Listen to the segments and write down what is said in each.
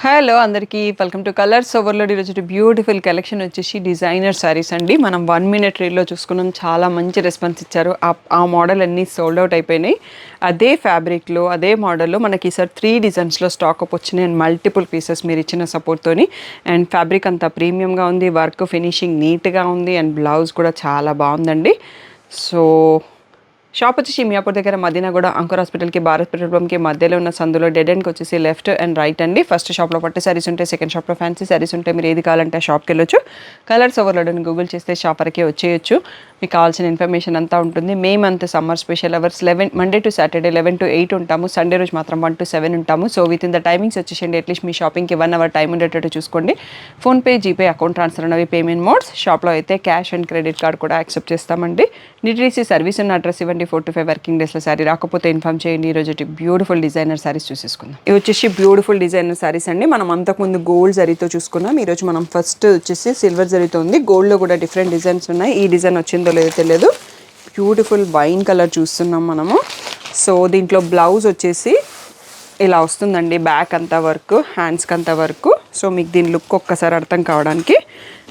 Hello అందరికీ welcome to colours overload. ఈరోజు beautiful collection వచ్చేసి డిజైనర్ శారీస్ అండి. మనం 1 minute రీల్లో చూసుకున్నాం, చాలా మంచి రెస్పాన్స్ ఇచ్చారు. ఆ మోడల్ అన్నీ సోల్డ్ అవుట్ అయిపోయినాయి. అదే ఫ్యాబ్రిక్లో అదే మోడల్లో మనకి ఈసారి 3 డిజైన్స్లో స్టాక్ అప్ వచ్చినాయి అండ్ మల్టిపుల్ పీసెస్ మీరు ఇచ్చిన సపోర్ట్తోని. అండ్ ఫ్యాబ్రిక్ అంతా ప్రీమియంగా ఉంది, వర్క్ ఫినిషింగ్ నీట్గా ఉంది అండ్ బ్లౌజ్ కూడా చాలా బాగుందండి. సో షాప్ వచ్చేసి మియాపూర్ దగ్గర మదీనాగూడ అంకుర్ హాస్పిటల్కి భారత్ పెట్రోల్ పంప్కి మధ్యలో ఉన్న సందులో డెడ్ ఎండ్కి వచ్చేసి లెఫ్ట్ అండ్ రైట్ అండి. ఫస్ట్ షాప్లో పట్టు శారీస్ ఉంటాయి, సెకండ్ షాప్లో ఫ్యాన్సీ శారీస్ ఉంటాయి. మీరు ఏది కావాలంటే ఆ షాప్కి వెళ్ళొచ్చు. కలర్స్ ఓవర్లోడ్ని గూగుల్ చేస్తే షాప్ వరకే వచ్చేయచ్చు. మీకు కావాల్సిన ఇన్ఫర్మేషన్ అంతా ఉంటుంది. మేమంతా summer special hours Monday to Saturday 11 to 8 ఉంటాము. సండే రోజు మాత్రం 1 to 7 ఉంటాము. So within the timings వచ్చేసండి. అట్లీస్ట్ మీ షాపింగ్కి 1 hour టైం ఉండేటట్టు చూసుకోండి. ఫోన్పే, జీపే, అకౌంట్ ట్రాన్స్ఫర్ అనేవి పేమెంట్ మోడ్స్. షాప్లో అయితే క్యాష్ అండ్ క్రెడిట్ కార్డ్ కూడా యాక్సెప్ట్ చేస్తామండి. డిటిడిసి సర్వీస్ ఉన్న అడ్రస్ ఇవ్వండి. 4 to 5 వర్కింగ్ డేస్లో శారీ రాకపోతే ఇన్ఫామ్ చేయండి. ఈరోజు బ్యూటిఫుల్ డిజైనర్ శారీస్ చూసేసుకుందాం. ఇవి వచ్చేసి బ్యూటిఫుల్ డిజైనర్ శారీస్ అండి. మనం అంతకుముందు గోల్డ్ జరీతో చూసుకున్నాం. ఈరోజు మనం ఫస్ట్ వచ్చేసి సిల్వర్ జరీతో ఉంది. గోల్డ్లో కూడా డిఫరెంట్ డిజైన్స్ ఉన్నాయి. ఈ డిజైన్ వచ్చిందో లేదో తెలియదు. బ్యూటిఫుల్ వైన్ కలర్ చూస్తున్నాం మనము. సో దీంట్లో బ్లౌజ్ వచ్చేసి ఇలా వస్తుందండి. బ్యాక్ అంతా వర్క్, హ్యాండ్స్కి అంతా వర్క్. సో మీకు దీని లుక్ ఒక్కసారి అర్థం కావడానికి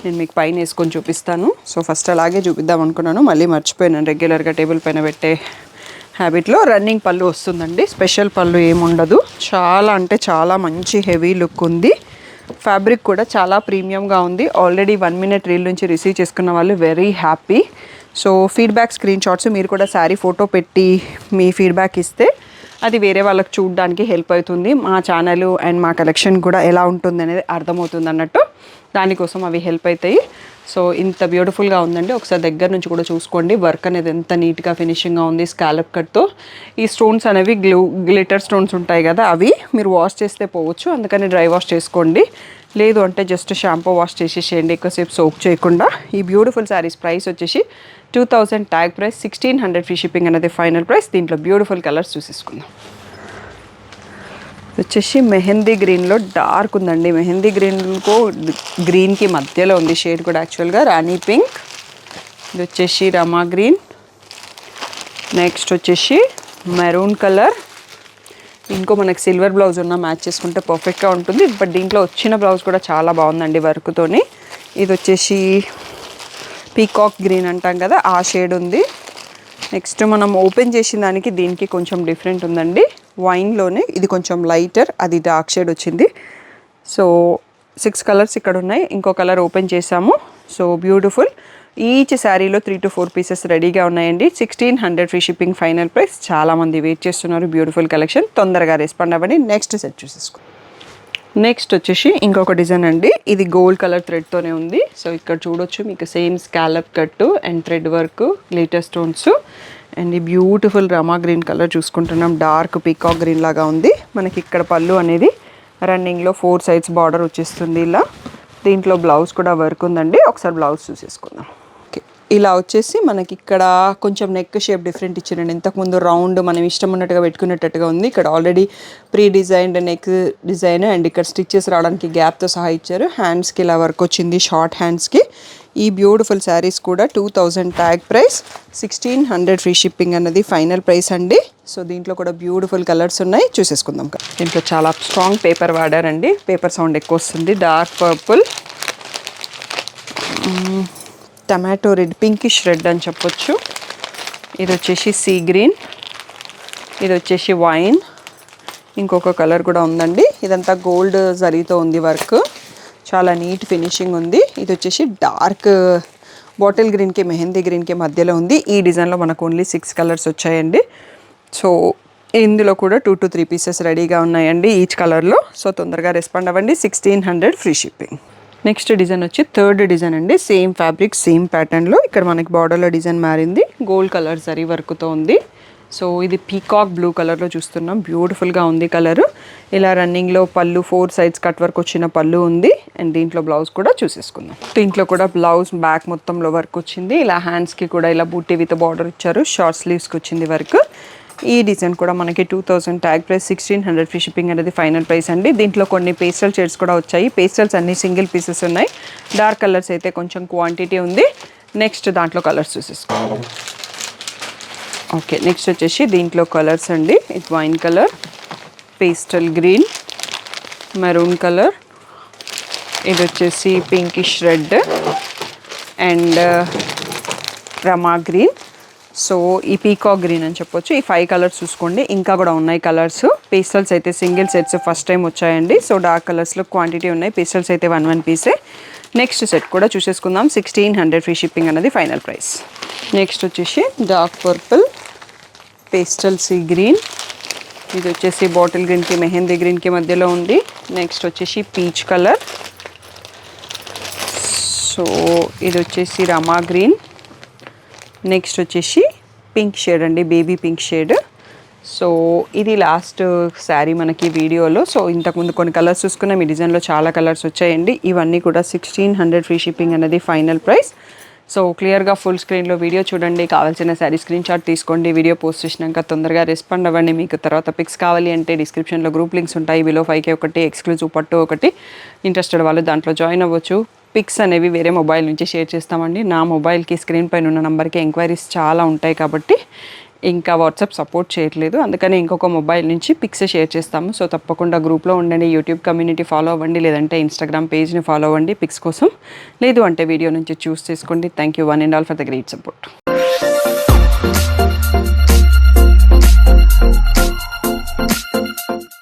నేను మీకు పైన వేసుకొని చూపిస్తాను. సో ఫస్ట్ అలాగే చూపిద్దాం అనుకున్నాను, మళ్ళీ మర్చిపోయాను. రెగ్యులర్గా టేబుల్ పైన పెట్టే హ్యాబిట్లో రన్నింగ్ పళ్ళు వస్తుందండి. స్పెషల్ పళ్ళు ఏముండదు. చాలా అంటే చాలా మంచి హెవీ లుక్ ఉంది. ఫ్యాబ్రిక్ కూడా చాలా ప్రీమియంగా ఉంది. ఆల్రెడీ 1 minute రీల్ నుంచి రిసీవ్ చేసుకున్న వాళ్ళు very happy. So feedback screen shots మీరు కూడా శారీ ఫోటో పెట్టి మీ ఫీడ్బ్యాక్ ఇస్తే అది వేరే వాళ్ళకి చూడడానికి హెల్ప్ అవుతుంది. మా ఛానల్ అండ్ మా కలెక్షన్ కూడా ఎలా ఉంటుంది అనేది అర్థమవుతుంది అన్నట్టు. దానికోసం అవి హెల్ప్ అవుతాయి. సో ఇంత బ్యూటిఫుల్గా ఉందండి. ఒకసారి దగ్గర నుంచి కూడా చూసుకోండి. వర్క్ అనేది ఎంత నీట్గా ఫినిషింగ్గా ఉంది. స్కాలప్ కట్తో ఈ స్టోన్స్ అనేవి గ్లిటర్ స్టోన్స్ ఉంటాయి కదా, అవి మీరు వాష్ చేస్తే పోవచ్చు. అందుకని డ్రై వాష్ చేసుకోండి. లేదు అంటే జస్ట్ షాంపూ వాష్ చేసేసేయండి, ఎక్కువసేపు సోప్ చేయకుండా. ఈ బ్యూటిఫుల్ శారీస్ ప్రైస్ వచ్చేసి 2000 ట్యాగ్ ప్రైస్, 1600 ఫ్రీ షిప్పింగ్ అనేది ఫైనల్ ప్రైస్. దీంట్లో బ్యూటిఫుల్ కలర్స్ చూసేసుకుందాం. వచ్చేసి మెహందీ గ్రీన్లో డార్క్ ఉందండి. మెహందీ గ్రీన్కు గ్రీన్కి మధ్యలో ఉంది షేడ్ కూడా యాక్చువల్గా. రాణి పింక్, ఇది వచ్చేసి రమా గ్రీన్, నెక్స్ట్ వచ్చేసి మెరూన్ కలర్. ఇంకో మనకి సిల్వర్ బ్లౌజ్ ఉన్న మ్యాచ్ చేసుకుంటే పర్ఫెక్ట్గా ఉంటుంది. బట్ దీంట్లో వచ్చిన బ్లౌజ్ కూడా చాలా బాగుందండి వర్క్తోని. ఇది వచ్చేసి పీకాక్ గ్రీన్ అంటాం కదా, ఆ షేడ్ ఉంది. నెక్స్ట్ మనం ఓపెన్ చేసిన దానికి దీనికి కొంచెం డిఫరెంట్ ఉందండి. వైన్లోనే ఇది కొంచెం లైటర్, అది డార్క్ షేడ్ వచ్చింది. సో 6 కలర్స్ ఇక్కడ ఉన్నాయి. ఇంకో కలర్ ఓపెన్ చేసాము. So beautiful. ఈచ్ శారీలో 3 to 4 పీసెస్ రెడీగా ఉన్నాయండి. 1600 ఫ్రీ షిప్పింగ్ ఫైనల్ ప్రైస్. చాలామంది వెయిట్ చేస్తున్నారు. బ్యూటిఫుల్ కలెక్షన్, తొందరగా రెస్పాండ్ అవ్వండి. నెక్స్ట్ సెట్ చూసేసుకో. నెక్స్ట్ వచ్చేసి ఇంకొక డిజైన్ అండి. ఇది గోల్డ్ కలర్ థ్రెడ్తోనే ఉంది. సో ఇక్కడ చూడొచ్చు మీకు same scallop cut and thread work, glitter stones and ఈ బ్యూటిఫుల్ రమా గ్రీన్ కలర్ చూసుకుంటున్నాం. డార్క్ పీకాక్ గ్రీన్ లాగా ఉంది. మనకి ఇక్కడ పళ్ళు అనేది రన్నింగ్లో 4 sides బార్డర్ వచ్చేస్తుంది ఇలా. దీంట్లో బ్లౌజ్ కూడా వర్క్ ఉందండి. ఒకసారి బ్లౌజ్ చూసేసుకుందాం. ఓకే, ఇలా వచ్చేసి మనకి ఇక్కడ కొంచెం నెక్ షేప్ డిఫరెంట్ ఇచ్చారండి. ఇంతకుముందు రౌండ్ మనం ఇష్టం ఉన్నట్టుగా పెట్టుకునేటట్టుగా ఉంది. ఇక్కడ already pre designed neck design and ఇక్కడ స్టిచ్చెస్ రావడానికి గ్యాప్తో సహా ఇచ్చారు. హ్యాండ్స్కి ఇలా వర్క్ వచ్చింది, షార్ట్ హ్యాండ్స్కి. ఈ బ్యూటిఫుల్ శారీస్ కూడా 2000 ట్యాగ్ ప్రైస్, 1600 ఫ్రీ షిప్పింగ్ అన్నది ఫైనల్ ప్రైస్ అండి. సో దీంట్లో కూడా బ్యూటిఫుల్ కలర్స్ ఉన్నాయి, చూసేసుకుందాం. దీంట్లో చాలా స్ట్రాంగ్ పేపర్ వాడారండి. పేపర్ సౌండ్ ఎక్కువ వస్తుంది. Dark purple, tomato red, pinkish red అని చెప్పొచ్చు. ఇది వచ్చేసి సీ గ్రీన్, ఇది వచ్చేసి వైన్, ఇంకొక కలర్ కూడా ఉందండి. ఇదంతా గోల్డ్ జరీతో ఉంది వర్క్, చాలా నీట్ ఫినిషింగ్ ఉంది. ఇది వచ్చేసి డార్క్ బాటిల్ గ్రీన్కి మెహందీ గ్రీన్కి మధ్యలో ఉంది. ఈ డిజైన్లో మనకు ఓన్లీ 6 కలర్స్ వచ్చాయండి. సో ఇందులో కూడా 2 to 3 పీసెస్ రెడీగా ఉన్నాయండి ఈచ్ కలర్లో. సో తొందరగా రెస్పాండ్ అవ్వండి. 1600 ఫ్రీ షిప్పింగ్. నెక్స్ట్ డిజైన్ వచ్చి థర్డ్ డిజైన్ అండి. సేమ్ ఫ్యాబ్రిక్, సేమ్ ప్యాటర్న్లో ఇక్కడ మనకి బార్డర్లో డిజైన్ మారింది. గోల్డ్ కలర్ జరీ వర్క్తో ఉంది. సో ఇది పీకాక్ బ్లూ కలర్లో చూస్తున్నాం. బ్యూటిఫుల్గా ఉంది కలర్. ఇలా రన్నింగ్లో పళ్ళు 4 sides కట్ వర్క్ వచ్చిన పళ్ళు ఉంది. అండ్ దీంట్లో బ్లౌజ్ కూడా చూసేసుకుందాం. దీంట్లో కూడా బ్లౌజ్ బ్యాక్ మొత్తంలో వర్క్ వచ్చింది. ఇలా హ్యాండ్స్కి కూడా ఇలా బూటీ విత్ బార్డర్ ఇచ్చారు. షార్ట్ స్లీవ్స్కి వచ్చింది వర్క్. ఈ డిజైన్ కూడా మనకి 2000 ట్యాగ్ ప్రైస్, 1600 ఫ్రీ షిప్పింగ్ అనేది ఫైనల్ ప్రైస్ అండి. దీంట్లో కొన్ని పేస్టల్ షేడ్స్ కూడా వచ్చాయి. పేస్టల్స్ అన్ని సింగిల్ పీసెస్ ఉన్నాయి. డార్క్ కలర్స్ అయితే కొంచెం క్వాంటిటీ ఉంది. నెక్స్ట్ దాంట్లో కలర్స్ చూసేసుకోండి. ఓకే, నెక్స్ట్ వచ్చేసి దీంట్లో కలర్స్ అండి. ఇది wine colour, pastel green, maroon colour, ఇది వచ్చేసి pinkish red and Rama green. So ఈ పీకాక్ గ్రీన్ అని చెప్పొచ్చు. ఈ 5 కలర్స్ చూసుకోండి, ఇంకా కూడా ఉన్నాయి కలర్స్. పేస్టల్స్ అయితే సింగిల్ సెట్స్ ఫస్ట్ టైం వచ్చాయండి. సో డార్క్ కలర్స్లో క్వాంటిటీ ఉన్నాయి, పేస్టల్స్ అయితే 1 పీసే. నెక్స్ట్ సెట్ కూడా చూసేసుకుందాం. 1600 ఫ్రీ షిప్పింగ్ అనేది ఫైనల్ ప్రైస్. నెక్స్ట్ వచ్చేసి dark purple, pastel sea green, ఇది వచ్చేసి బాటిల్ గ్రీన్కి మెహందీ గ్రీన్కి మధ్యలో ఉంది. నెక్స్ట్ వచ్చేసి పీచ్ కలర్, సో ఇది వచ్చేసి రమా గ్రీన్. నెక్స్ట్ వచ్చేసి పింక్ షేడ్ అండి, బేబీ పింక్ షేడ్. సో ఇది లాస్ట్ శారీ మనకి వీడియోలో. సో ఇంతకుముందు కొన్ని కలర్స్ చూసుకున్నాం, ఈ డిజైన్లో చాలా కలర్స్ వచ్చాయండి. ఇవన్నీ కూడా 1600 ఫ్రీ షిప్పింగ్ అనేది ఫైనల్ ప్రైస్. సో క్లియర్గా ఫుల్ స్క్రీన్లో వీడియో చూడండి, కావాల్సిన శారీ స్క్రీన్ షాట్ తీసుకోండి. వీడియో పోస్ట్ చేసినాక తొందరగా రెస్పాండ్ అవ్వండి. మీకు తర్వాత పిక్స్ కావాలి అంటే డిస్క్రిప్షన్లో గ్రూప్ లింక్స్ ఉంటాయి. బిలో 5K ఒకటి, ఎక్స్క్లూజివ్ పట్టు ఒకటి. ఇంట్రెస్టెడ్ వాళ్ళు దాంట్లో జాయిన్ అవ్వచ్చు. పిక్స్ అనేవి వేరే మొబైల్ నుంచి షేర్ చేస్తామండి. నా మొబైల్కి స్క్రీన్ పైన ఉన్న నెంబర్కి ఎంక్వైరీస్ చాలా ఉంటాయి కాబట్టి ఇంకా వాట్సాప్ సపోర్ట్ చేయట్లేదు, అందుకని ఇంకొక మొబైల్ నుంచి పిక్స్ షేర్ చేస్తాము. సో తప్పకుండా గ్రూప్లో ఉండండి, యూట్యూబ్ కమ్యూనిటీ ఫాలో అవ్వండి, లేదంటే ఇన్స్టాగ్రామ్ పేజ్ని ఫాలో అవ్వండి పిక్స్ కోసం. లేదు అంటే వీడియో నుంచి చూస్ చేసుకోండి. Thank you one and all for the great support.